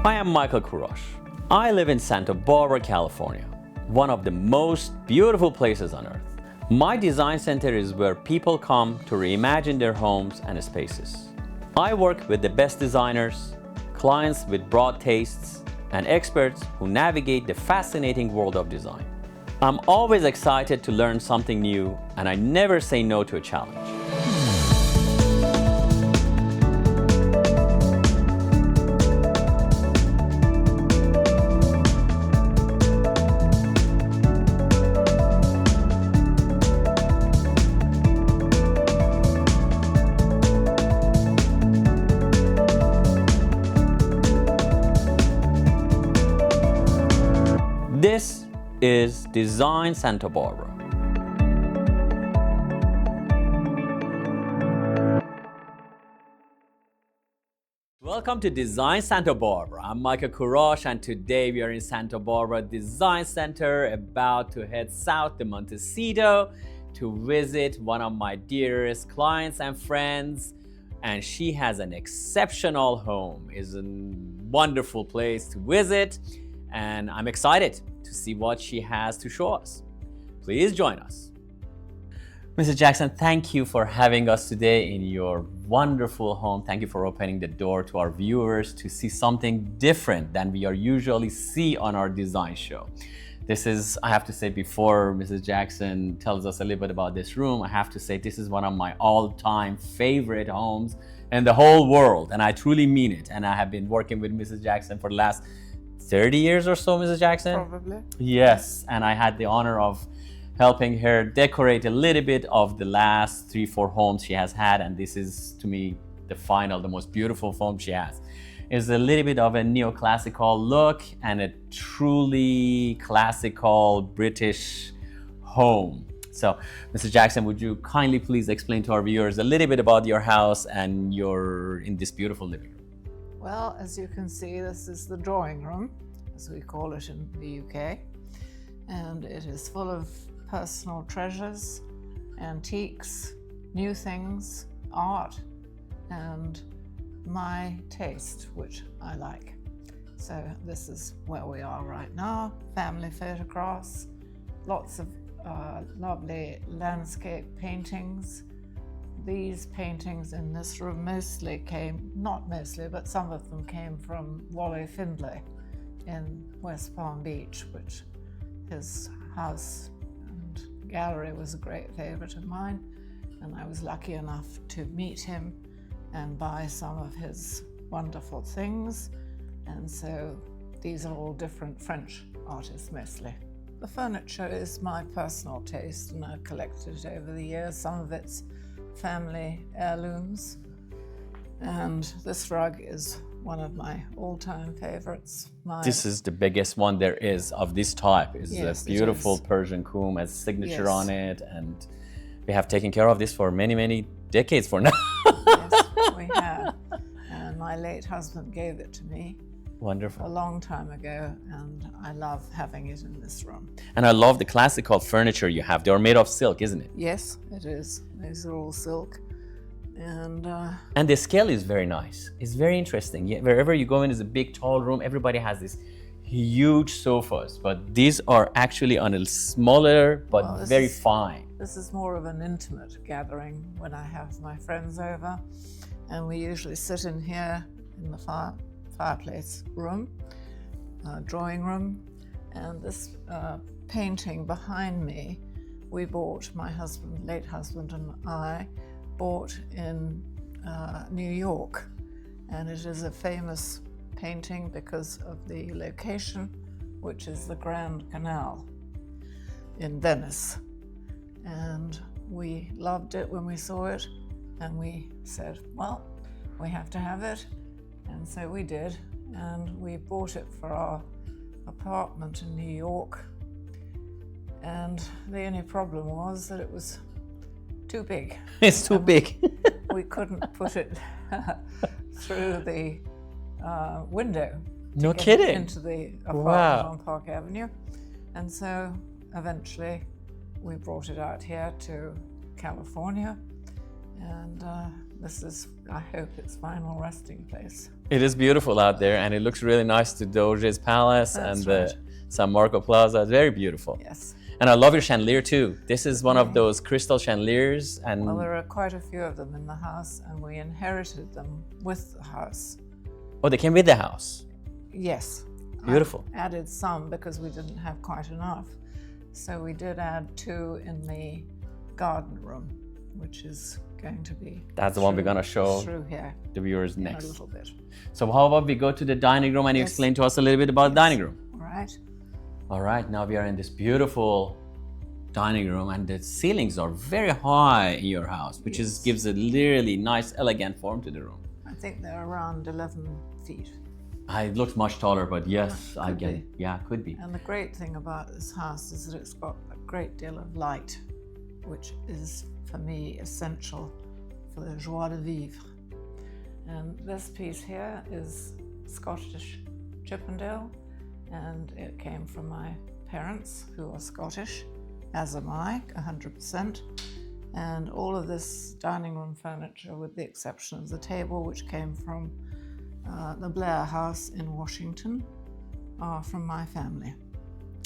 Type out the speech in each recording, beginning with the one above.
Hi, I'm Michael Kurosh. I live in Santa Barbara, California, one of the most beautiful places on earth. My design center is where people come to reimagine their homes and spaces. I work with the best designers, clients with broad tastes, and experts who navigate the fascinating world of design. I'm always excited to learn something new, and I never say no to a challenge. This is Design Santa Barbara. Welcome to Design Santa Barbara. I'm Michael Kurosh, and today we are in Santa Barbara Design Center, about to head south to Montecito to visit one of my dearest clients and friends. And she has an exceptional home. It's a wonderful place to visit, and I'm excited to see what she has to show us. Please join us. Mrs. Jackson, thank you for having us today in your wonderful home. Thank you for opening the door to our viewers to see something different than we are usually see on our design show. This is, I have to say, before Mrs. Jackson tells us a little bit about this room, I have to say this is one of my all-time favorite homes in the whole world, and I truly mean it. And I have been working with Mrs. Jackson for the last 30 years or so, Mrs. Jackson? Probably. Yes, and I had the honor of helping her decorate a little bit of the last 3-4 homes she has had, and this is, to me, the most beautiful home she has. It's a little bit of a neoclassical look and a truly classical British home. So, Mr. Jackson, would you kindly please explain to our viewers a little bit about your house and in this beautiful living room? Well, as you can see, this is the drawing room, as we call it in the UK, and it is full of personal treasures, antiques, new things, art, and my taste, which I like. So this is where we are right now. Family photographs, lots of lovely landscape paintings. These paintings in this room not mostly, but some of them came from Wally Findlay in West Palm Beach, which his house and gallery was a great favorite of mine. And I was lucky enough to meet him and buy some of his wonderful things. And so these are all different French artists mostly. The furniture is my personal taste, and I've collected it over the years. Some of it's family heirlooms, and this rug is one of my all-time favorites. This is the biggest one there is of this type. It's yes, a beautiful Persian comb, has signature on it, and we have taken care of this for many decades for now. Yes, we have. And my late husband gave it to me. Wonderful. A long time ago, and I love having it in this room. And I love the classical furniture you have. They're made of silk, isn't it? Yes, it is. These are all silk. And the scale is very nice. It's very interesting. Yeah, wherever you go in is a big, tall room. Everybody has these huge sofas, but these are actually on a smaller, but very fine. This is more of an intimate gathering when I have my friends over, and we usually sit in here in the fireplace room, drawing room, and this painting behind me, we bought, my late husband and I bought in New York, and it is a famous painting because of the location, which is the Grand Canal in Venice. And we loved it when we saw it, and we said, well, we have to have it. And so we did, and we bought it for our apartment in New York. And the only problem was that it was too big. It's too big. We couldn't put it through the window. No kidding. Into the apartment on Park Avenue. And so eventually we brought it out here to California, and this is, I hope, its final resting place. It is beautiful out there, and it looks really nice to Doge's Palace. That's and the right. San Marco Plaza. It's very beautiful. Yes. And I love your chandelier too. This is one of those crystal chandeliers, and Well, there are quite a few of them in the house, and we inherited them with the house. oh, they came with the house. Yes. Beautiful. I added some because we didn't have quite enough. So we did add 2 in the garden room, which is going to be That's the one we're gonna show through here the viewers in next. a little bit. So how about we go to the dining room and you Yes. explain to us a little bit about the dining room? All right. All right, now we are in this beautiful dining room, and the ceilings are very high in your house, which is gives a really nice, elegant form to the room. I think they're around 11 feet. It looks much taller, but yes, I Could get be. it. Yeah, could be. And the great thing about this house is that it's got a great deal of light, which is, for me, essential for the joie de vivre. And this piece here is Scottish Chippendale, and it came from my parents, who are Scottish, as am I, 100%. And all of this dining room furniture, with the exception of the table, which came from the Blair House in Washington, are from my family.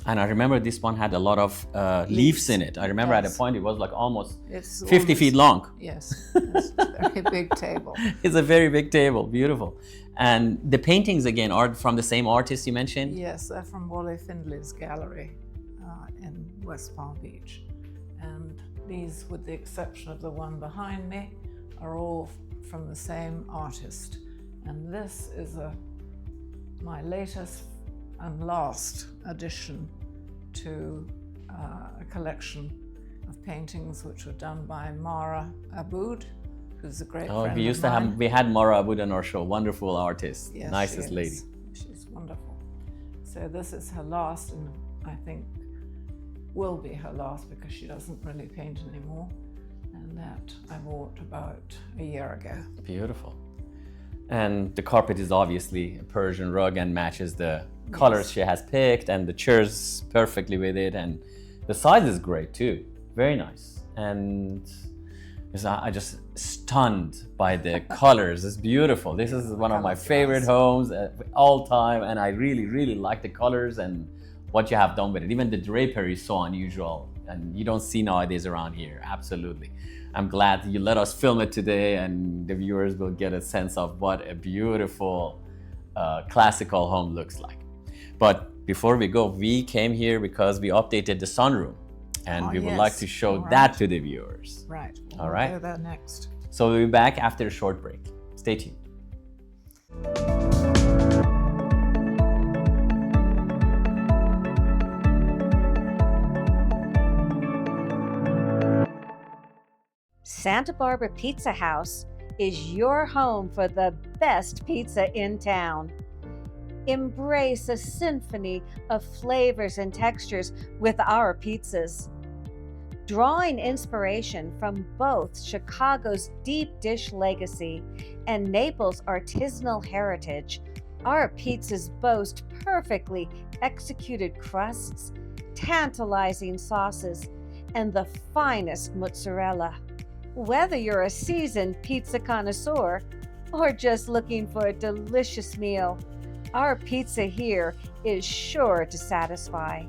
And I remember this one had a lot of leaves in it. I remember at a Yes. point it was like almost It's 50 feet long. Yes, it's a very big table. It's a very big table, beautiful. And the paintings again are from the same artist you mentioned? Yes, they're from Wally Findley's gallery in West Palm Beach. And these, with the exception of the one behind me, are all from the same artist. And this is my latest and last addition to a collection of paintings which were done by Mara Aboud, who's a great friend we used to of mine. have, we had Mara Aboud on our show, wonderful artist, Yes, nicest she lady. is. She's wonderful. So this is her last, and I think will be her last because she doesn't really paint anymore. And that I bought about a year ago. Beautiful. And the carpet is obviously a Persian rug and matches the colors she has picked, and the chairs perfectly with it, and the size is great too, very nice. And I just stunned by the colors. It's beautiful. This is one of my favorite homes all time, and I really like the colors and what you have done with it. Even the drapery is so unusual, and you don't see nowadays around here. Absolutely. I'm glad you let us film it today, and the viewers will get a sense of what a beautiful classical home looks like. But before we go, we came here because we updated the sunroom, and we would like to show that to the viewers. Right. Well, All right. We'll do that next. So we'll be back after a short break. Stay tuned. Santa Barbara Pizza House is your home for the best pizza in town. Embrace a symphony of flavors and textures with our pizzas. Drawing inspiration from both Chicago's deep dish legacy and Naples' artisanal heritage, our pizzas boast perfectly executed crusts, tantalizing sauces, and the finest mozzarella. Whether you're a seasoned pizza connoisseur or just looking for a delicious meal, our pizza here is sure to satisfy.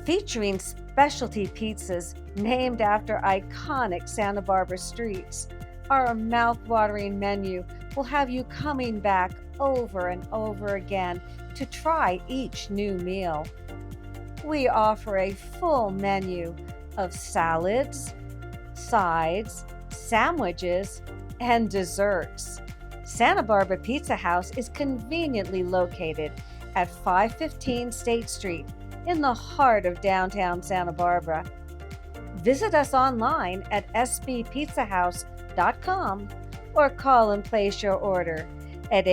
Featuring specialty pizzas named after iconic Santa Barbara streets, our mouth-watering menu will have you coming back over and over again to try each new meal. We offer a full menu of salads, sides, sandwiches, and desserts. Santa Barbara Pizza House is conveniently located at 515 State Street in the heart of downtown Santa Barbara. Visit us online at sbpizzahouse.com or call and place your order at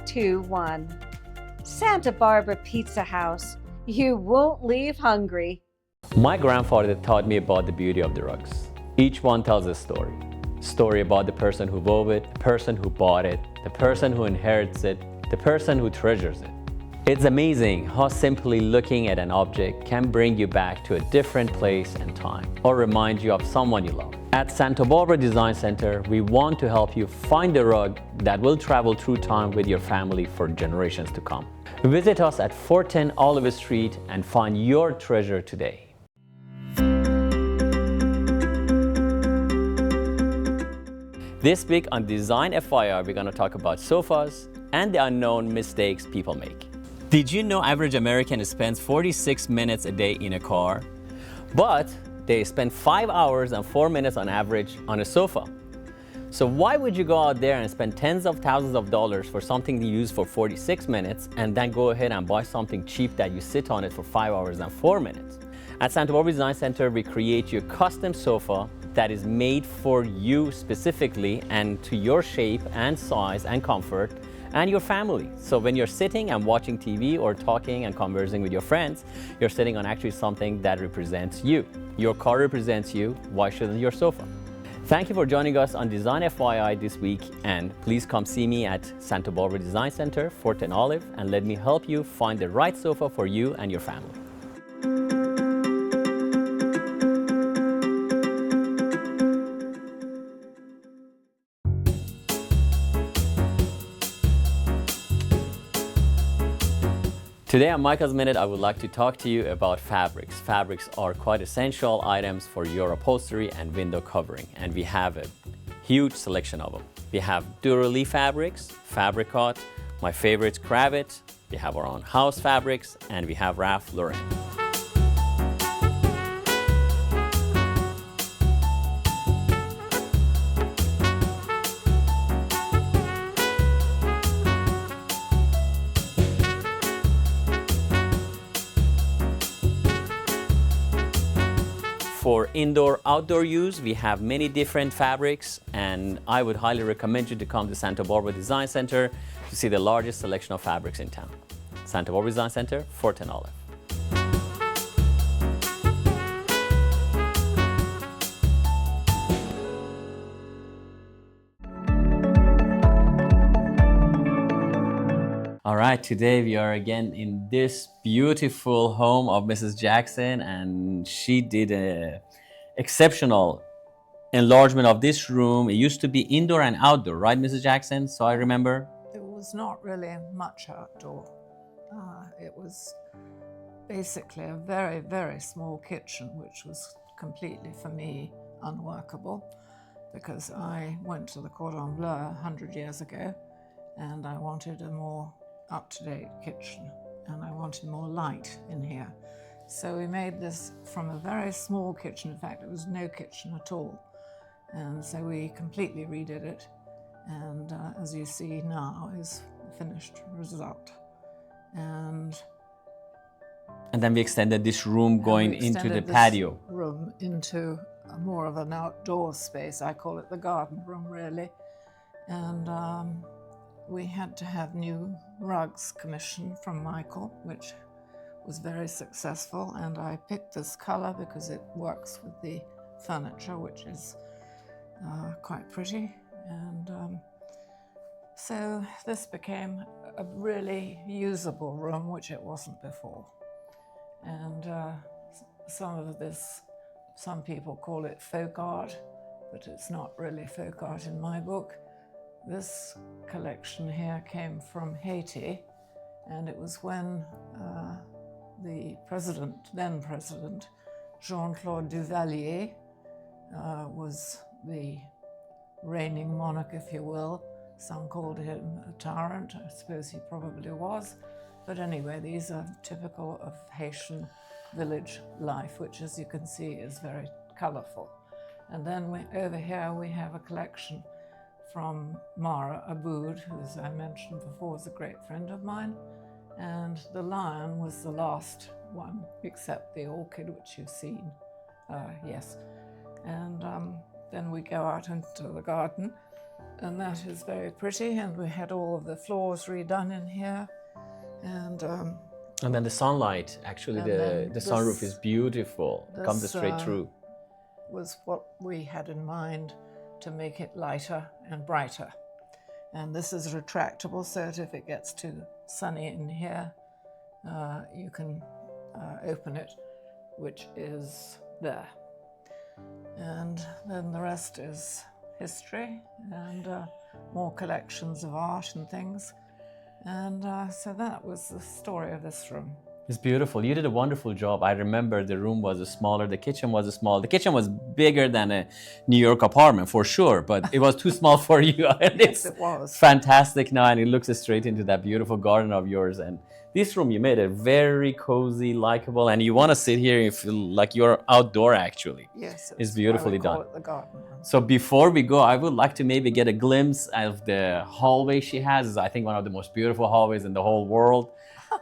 805-637-7721. Santa Barbara Pizza House. You won't leave hungry. My grandfather taught me about the beauty of the rugs. Each one tells a story. Story about the person who wove it, the person who bought it, the person who inherits it, the person who treasures it. It's amazing how simply looking at an object can bring you back to a different place and time, or remind you of someone you love. At Santa Barbara Design Center, we want to help you find a rug that will travel through time with your family for generations to come. Visit us at 410 Olive Street and find your treasure today. This week on Design FYI, we're going to talk about sofas and the unknown mistakes people make. Did you know average American spends 46 minutes a day in a car? But they spend 5 hours and 4 minutes on average on a sofa. So why would you go out there and spend tens of thousands of dollars for something you use for 46 minutes and then go ahead and buy something cheap that you sit on it for 5 hours and 4 minutes? At Santa Barbara Design Center, we create you a custom sofa that is made for you specifically and to your shape and size and comfort and your family. So when you're sitting and watching TV or talking and conversing with your friends, you're sitting on actually something that represents you. Your car represents you, why shouldn't your sofa? Thank you for joining us on Design FYI this week, and please come see me at Santa Barbara Design Center, 410 Olive, and let me help you find the right sofa for you and your family. Today on Michael's Minute, I would like to talk to you about fabrics. Fabrics are quite essential items for your upholstery and window covering, and we have a huge selection of them. We have Durally fabrics, Fabricot, my favorite Cravat, we have our own house fabrics, and we have Ralph Lauren. For indoor-outdoor use, we have many different fabrics, and I would highly recommend you to come to Santa Barbara Design Center to see the largest selection of fabrics in town. Santa Barbara Design Center, 410 Olive. All right, today we are again in this beautiful home of Mrs. Jackson, and she did an exceptional enlargement of this room. It used to be indoor and outdoor, right, Mrs. Jackson? So I remember. It was not really much outdoor. It was basically a very, very small kitchen, which was completely, for me, unworkable, because I went to the Cordon Bleu 100 years ago, and I wanted a more up-to-date kitchen, and I wanted more light in here. So we made this from a very small kitchen. In fact, it was no kitchen at all. And so we completely redid it. And as you see now is the finished result. And then we extended this room going into the patio. Room into more of an outdoor space. I call it the garden room, really. And we had to have new rugs commissioned from Michael, which was very successful. And I picked this color because it works with the furniture, which is quite pretty. And so this became a really usable room, which it wasn't before. And some people call it folk art, but it's not really folk art in my book. This collection here came from Haiti, and it was when the then president, Jean-Claude Duvalier, was the reigning monarch, if you will. Some called him a tyrant. I suppose he probably was. But anyway, these are typical of Haitian village life, which, as you can see, is very colorful. And then over here we have a collection from Mara Aboud, who, as I mentioned before, is a great friend of mine. And the lion was the last one, except the orchid, which you've seen. Yes. And then we go out into the garden, and that is very pretty. And we had all of the floors redone in here. And then the sunlight, actually the sunroof is beautiful. Comes straight through. Was what we had in mind to make it lighter and brighter. And this is retractable, so that if it gets too sunny in here, you can open it, which is there. And then the rest is history and more collections of art and things. And so that was the story of this room. It's beautiful. You did a wonderful job. I remember the room was smaller, the kitchen was small. The kitchen was bigger than a New York apartment for sure, but it was too small for you. And Yes, it's it was. fantastic now, and it looks straight into that beautiful garden of yours. And this room, you made it very cozy, likable, and you want to sit here and feel like you're outdoor actually. Yes, It's why beautifully we call done. it the garden room. So before we go, I would like to maybe get a glimpse of the hallway she has. It's, I think, one of the most beautiful hallways in the whole world.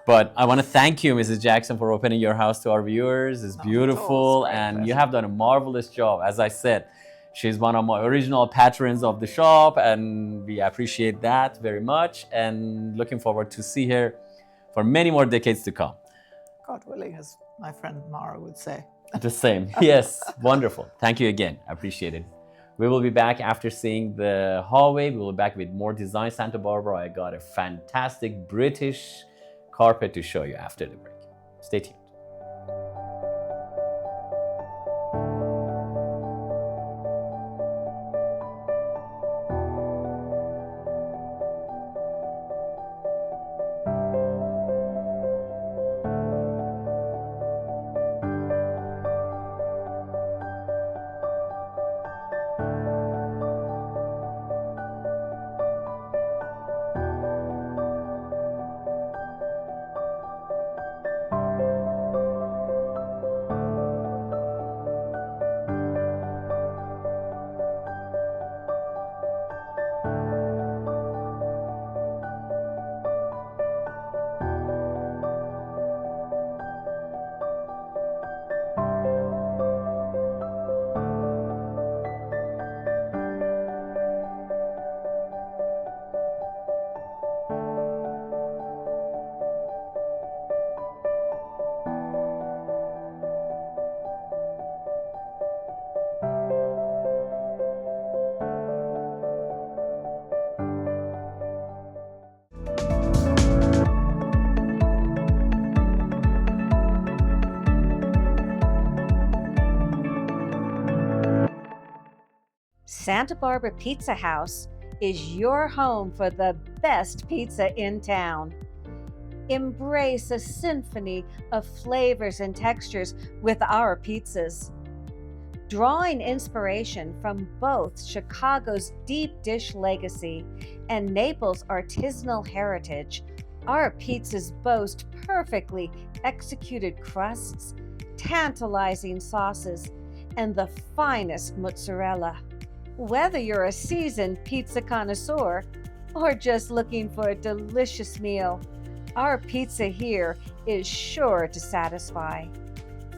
But I want to thank you, Mrs. Jackson, for opening your house to our viewers. It's Not at all. beautiful, It's my and you pleasure. have done a marvelous job. As I said, she's one of my original patrons of the shop, and we appreciate that very much, and looking forward to see her for many more decades to come. God willing, as my friend Mara would say. The same. Yes, wonderful. Thank you again. I appreciate it. We will be back after seeing the hallway. We will be back with more Design Santa Barbara. I got a fantastic British carpet to show you after the break. Stay tuned. Santa Barbara Pizza House is your home for the best pizza in town. Embrace a symphony of flavors and textures with our pizzas. Drawing inspiration from both Chicago's deep dish legacy and Naples' artisanal heritage, our pizzas boast perfectly executed crusts, tantalizing sauces, and the finest mozzarella. Whether you're a seasoned pizza connoisseur or just looking for a delicious meal, our pizza here is sure to satisfy.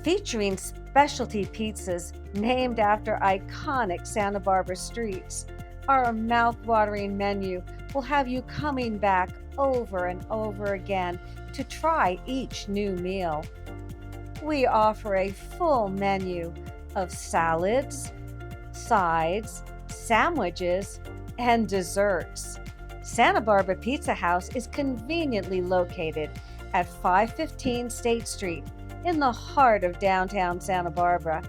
Featuring specialty pizzas named after iconic Santa Barbara streets, our mouth-watering menu will have you coming back over and over again to try each new meal. We offer a full menu of salads, sides, sandwiches, and desserts. Santa Barbara Pizza House is conveniently located at 515 State Street in the heart of downtown Santa Barbara.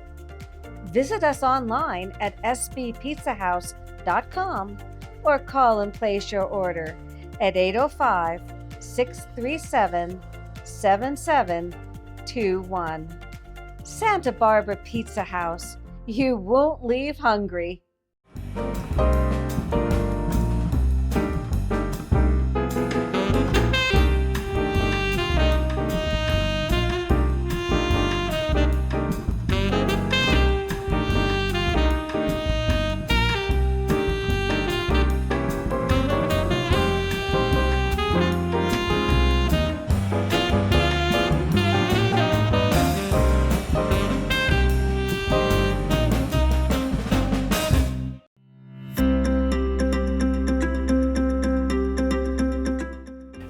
Visit us online at sbpizzahouse.com or call and place your order at 805-637-7721. Santa Barbara Pizza House. You won't leave hungry.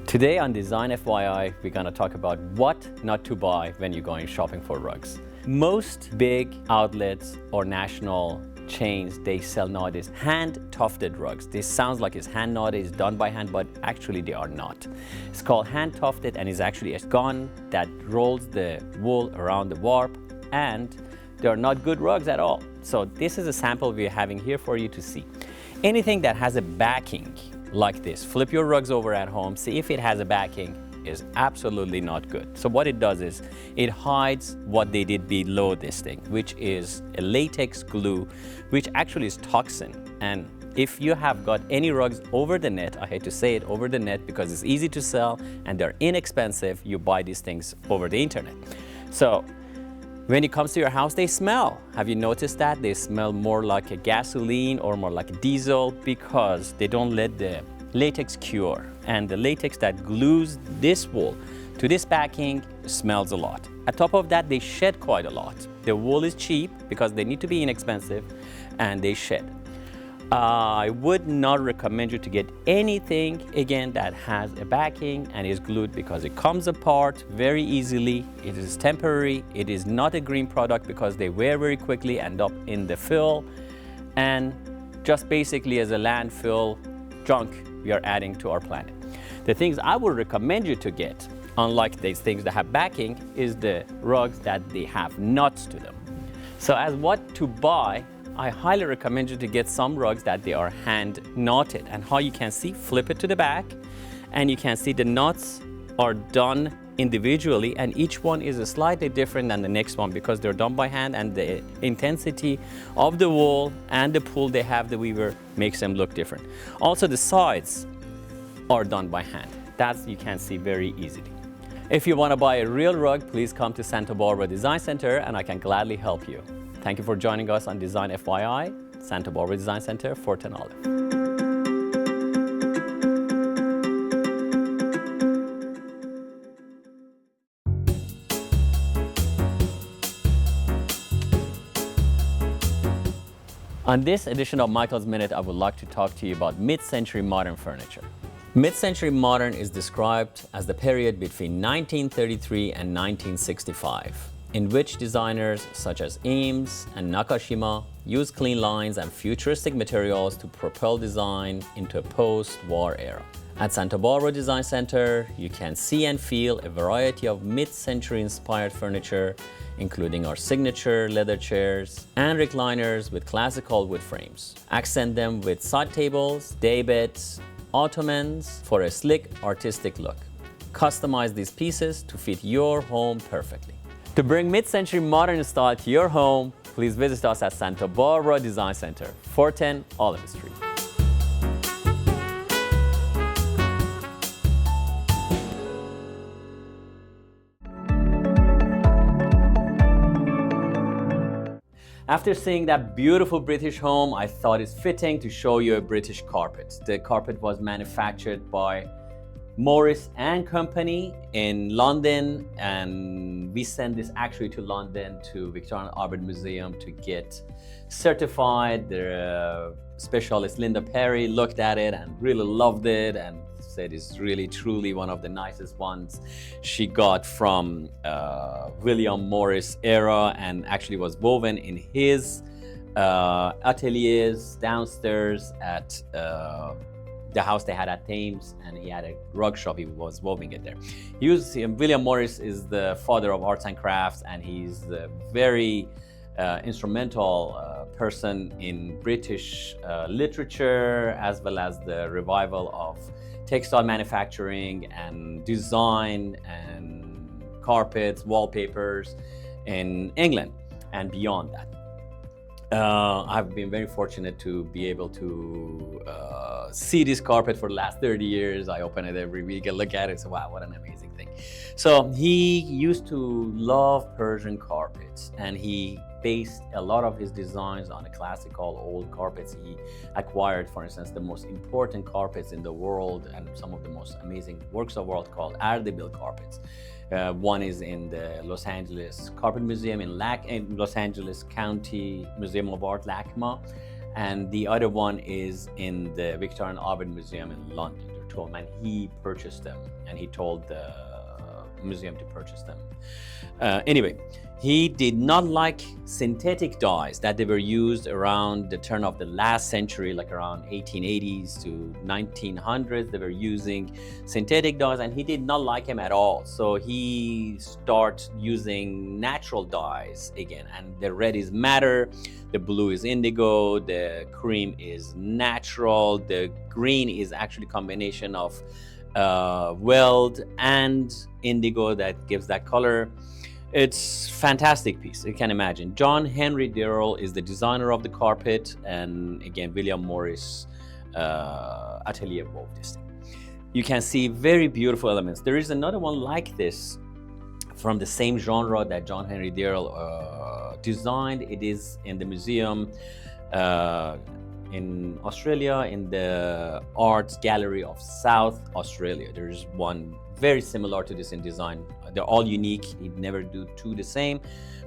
Today on Design FYI, we're going to talk about what not to buy when you're going shopping for rugs. Most big outlets or national chains, they sell nowadays hand tufted rugs. This sounds like it's hand knotted, it's done by hand, but actually they are not. It's called hand tufted and is actually a gun that rolls the wool around the warp, and they are not good rugs at all. So this is a sample we're having here for you to see. Anything that has a backing like this, flip your rugs over at home, see if it has a backing, is absolutely not good. So what it does is it hides what they did below this thing, which is a latex glue, which actually is toxin. And if you have got any rugs over the net, I hate to say it, over the net, because it's easy to sell and they're inexpensive, you buy these things over the internet. So when it comes to your house, they smell. Have you noticed that? They smell more like a gasoline or more like a diesel because they don't let the latex cure. And the latex that glues this wool to this backing smells a lot. On top of that, they shed quite a lot. The wool is cheap because they need to be inexpensive, and they shed. I would not recommend you to get anything, again, that has a backing and is glued, because it comes apart very easily. It is temporary. It is not a green product because they wear very quickly, end up in the fill, and just basically as a landfill junk we are adding to our planet. The things I would recommend you to get, unlike these things that have backing, is the rugs that they have nuts to them. So as what to buy, I highly recommend you to get some rugs that they are hand knotted. And how you can see, flip it to the back, and you can see the knots are done individually, and each one is slightly different than the next one because they're done by hand, and the intensity of the wool and the pull they have, the weaver, makes them look different. Also, the sides are done by hand. That you can see very easily. If you want to buy a real rug, please come to Santa Barbara Design Center and I can gladly help you. Thank you for joining us on Design FYI, Santa Barbara Design Center, Fort and Olive. On this edition of Michael's Minute, I would like to talk to you about mid-century modern furniture. Mid-century modern is described as the period between 1933 and 1965, in which designers such as Eames and Nakashima used clean lines and futuristic materials to propel design into a post-war era. At Santa Barbara Design Center, you can see and feel a variety of mid-century inspired furniture, including our signature leather chairs and recliners with classical wood frames. Accent them with side tables, day beds, ottomans for a slick, artistic look. Customize these pieces to fit your home perfectly. To bring mid-century modern style to your home, please visit us at Santa Barbara Design Center, 410 Olive Street. After seeing that beautiful British home, I thought it's fitting to show you a British carpet. The carpet was manufactured by Morris and Company in London, and we sent this actually to London to Victoria and Albert Museum to get certified. Their specialist Linda Perry looked at it and really loved it and said it's really truly one of the nicest ones she got from William Morris era, and actually was woven in his ateliers downstairs at the house they had at Thames, and he had a rug shop. He was weaving it there. William Morris is the father of arts and crafts, and he's the very instrumental person in British literature, as well as the revival of textile manufacturing and design and carpets, wallpapers in England and beyond that. I've been very fortunate to be able to see this carpet for the last 30 years. I open it every week and look at it and say, wow, what an amazing thing. So he used to love Persian carpets, and he based a lot of his designs on the classical old carpets. He acquired, for instance, the most important carpets in the world and some of the most amazing works of art called Ardabil carpets. One is in the Los Angeles Carpet Museum in Los Angeles County Museum of Art, LACMA, and the other one is in the Victoria and Albert Museum in London. There are two of them, and he purchased them, and he told the museum to purchase them. Anyway, He did not like synthetic dyes that they were used around the turn of the last century, like around 1880s to 1900s. They were using synthetic dyes, and he did not like him at all. So he started using natural dyes again. And the red is madder, the blue is indigo, the cream is natural, the green is actually a combination of weld and indigo that gives that color. It's fantastic piece. You can imagine. John Henry Darrell is the designer of the carpet, and again, William Morris atelier wove this thing. You can see very beautiful elements. There is another one like this from the same genre that John Henry Darrell designed. It is in the museum in Australia, in the Art Gallery of South Australia. There's one very similar to this in design. They're all unique. You never do two the same,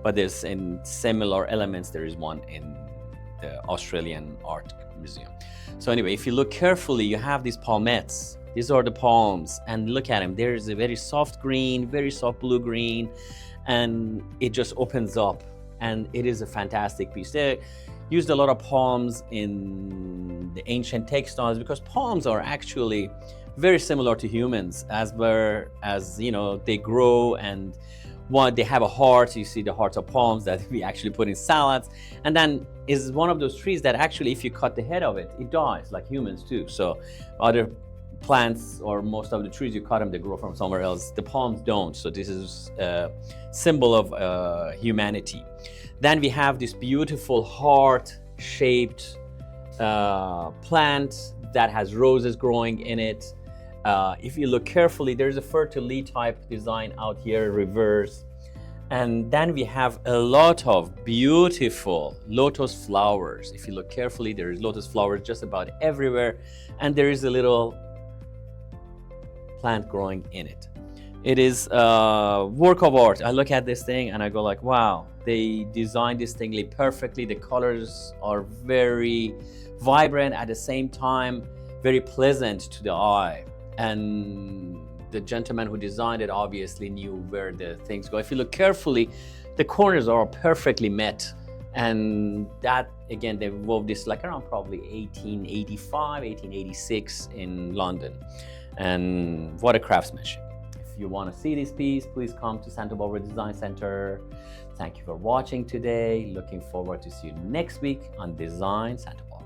but there's in similar elements. There is one in the Australian Art Museum. So anyway, if you look carefully, you have these palmettes. These are the palms, and look at them. There's a very soft green, very soft blue green, and it just opens up, and it is a fantastic piece. They used a lot of palms in the ancient textiles because palms are actually very similar to humans, as you know, they grow, and one, they have a heart. You see the hearts of palms that we actually put in salads, and then is one of those trees that actually, if you cut the head of it, it dies, like humans too. So other plants, or most of the trees, you cut them, they grow from somewhere else. The palms don't. So this is a symbol of humanity. Then we have this beautiful heart-shaped plant that has roses growing in it. If you look carefully, there's a fleur-de-lis type design out here, reverse. And then we have a lot of beautiful lotus flowers. If you look carefully, there is lotus flowers just about everywhere. And there is a little plant growing in it. It is a work of art. I look at this thing and I go like, wow, they designed this thing perfectly. The colors are very vibrant, at the same time very pleasant to the eye. And the gentleman who designed it obviously knew where the things go. If you look carefully, the corners are perfectly met. And that, again, they wove this like around probably 1885, 1886 in London. And what a craftsmanship. If you want to see this piece, please come to Santa Barbara Design Center. Thank you for watching today. Looking forward to see you next week on Design Santa Barbara.